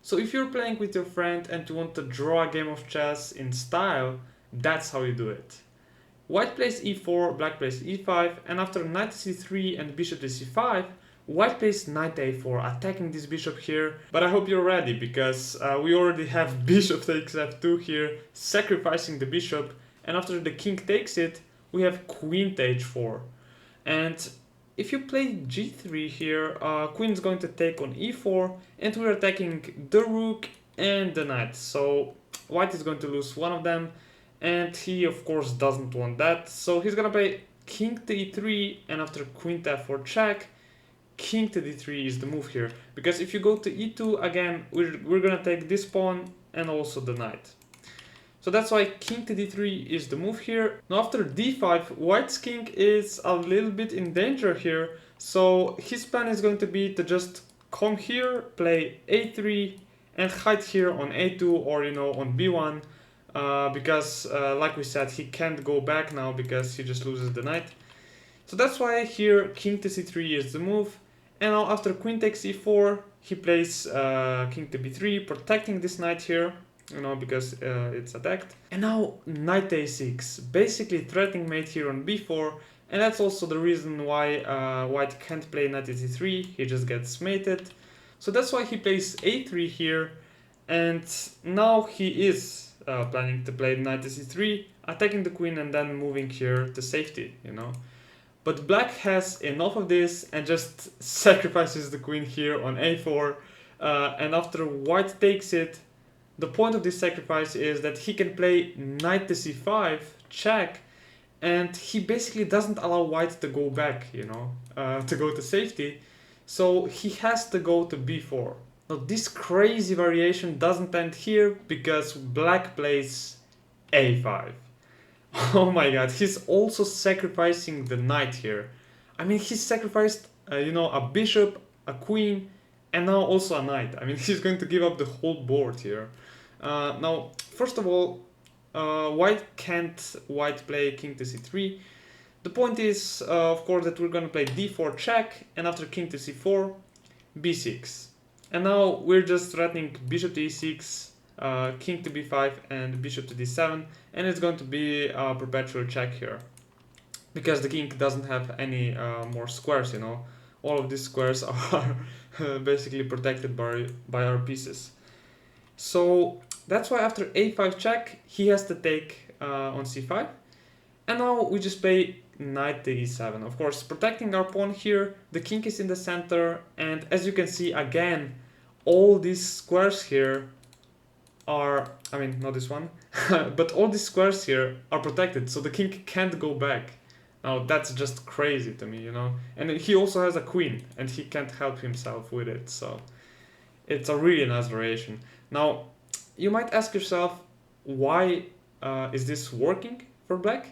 So if you're playing with your friend and you want to draw a game of chess in style, that's how you do it. White plays e4, black plays e5, and after knight c3 and bishop to c5, white plays knight a4, attacking this bishop here. But I hope you're ready, because we already have bishop takes f2 here, sacrificing the bishop, and after the king takes it, we have queen to h4. And if you play g3 here, queen is going to take on e4, and we're attacking the rook and the knight. So white is going to lose one of them, and he of course doesn't want that. So he's gonna play king to e3, and after queen to f4 check, king to d3 is the move here. Because if you go to e2, again, we're gonna take this pawn and also the knight. So that's why king to d3 is the move here. Now after d5, white's king is a little bit in danger here. So his plan is going to be to just come here, play a3, and hide here on a2 or on b1. Because like we said, he can't go back now because he just loses the knight. So that's why here king to c3 is the move. And now after queen takes e4, he plays king to b3, protecting this knight here, because it's attacked. And now knight a6, basically threatening mate here on b4, and that's also the reason why white can't play knight c3, he just gets mated. So that's why he plays a3 here, and now he is planning to play knight c3, attacking the queen and then moving here to safety, But black has enough of this and just sacrifices the queen here on a4, and after white takes it, the point of this sacrifice is that he can play knight to c5, check, and he basically doesn't allow white to go back, to go to safety, so he has to go to b4. Now this crazy variation doesn't end here because black plays a5. Oh my god, he's also sacrificing the knight here. I mean, he sacrificed, a bishop, a queen, and now also a knight. I mean, he's going to give up the whole board here. Now, first of all, white can't play king to c3. The point is, of course, that we're going to play d4 check, and after king to c4, b6. And now we're just threatening bishop to e6, king to b5, and bishop to d7, and it's going to be a perpetual check here. Because the king doesn't have any more squares, All of these squares are basically protected by our pieces. So that's why after a5 check, he has to take on c5. And now we just play knight to e7. Of course, protecting our pawn here, the king is in the center, and as you can see again, all these squares here are, not this one, but all these squares here are protected, so the king can't go back. Now that's just crazy to me, And he also has a queen, and he can't help himself with it, so it's a really nice variation. Now, you might ask yourself, why is this working for black?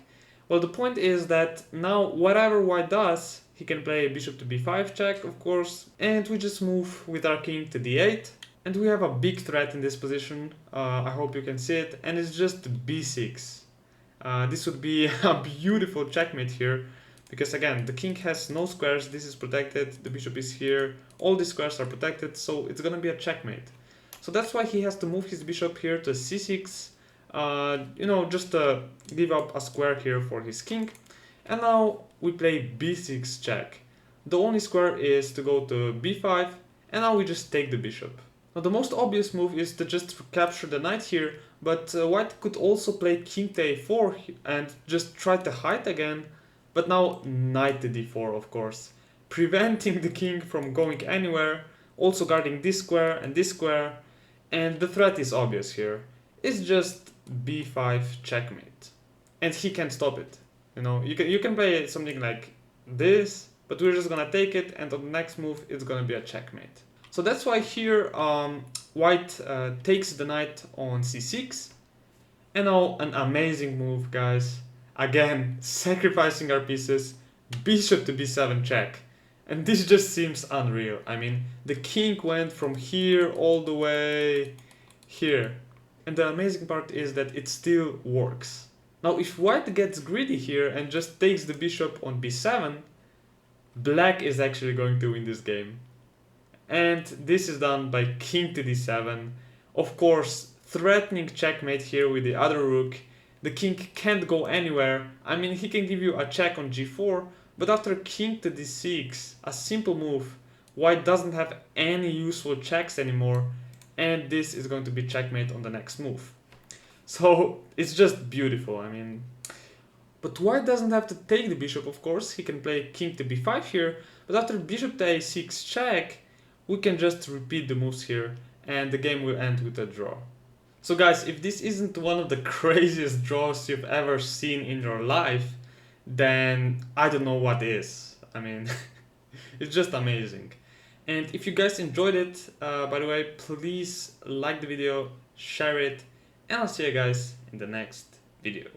Well, the point is that now whatever white does, he can play bishop to b5 check, of course, and we just move with our king to d8. And we have a big threat in this position, I hope you can see it, and it's just b6. This would be a beautiful checkmate here, because again, the king has no squares, this is protected, the bishop is here, all these squares are protected, so it's gonna be a checkmate. So that's why he has to move his bishop here to c6, just to give up a square here for his king. And now we play b6 check. The only square is to go to b5, and now we just take the bishop. Now the most obvious move is to just capture the knight here, but white could also play king to a4 and just try to hide again, but now knight to d4, of course, preventing the king from going anywhere, also guarding this square, and the threat is obvious here. It's just b5 checkmate, and he can't stop it. You can play something like this, but we're just gonna take it, and on the next move it's gonna be a checkmate. So that's why here white takes the knight on c6, and now an amazing move, guys. Again, sacrificing our pieces, bishop to b7 check. And this just seems unreal. I mean, the king went from here all the way here. And the amazing part is that it still works. Now, if white gets greedy here and just takes the bishop on b7, black is actually going to win this game. And this is done by king to d7. Of course, threatening checkmate here with the other rook. The king can't go anywhere. I mean, he can give you a check on g4, but after king to d6, a simple move, white doesn't have any useful checks anymore, and this is going to be checkmate on the next move. So it's just beautiful, I mean. But white doesn't have to take the bishop, of course. He can play king to b5 here, but after bishop to a6 check, we can just repeat the moves here, and the game will end with a draw. So guys, if this isn't one of the craziest draws you've ever seen in your life, then I don't know what is. I mean, it's just amazing. And if you guys enjoyed it, by the way, please like the video, share it, and I'll see you guys in the next video.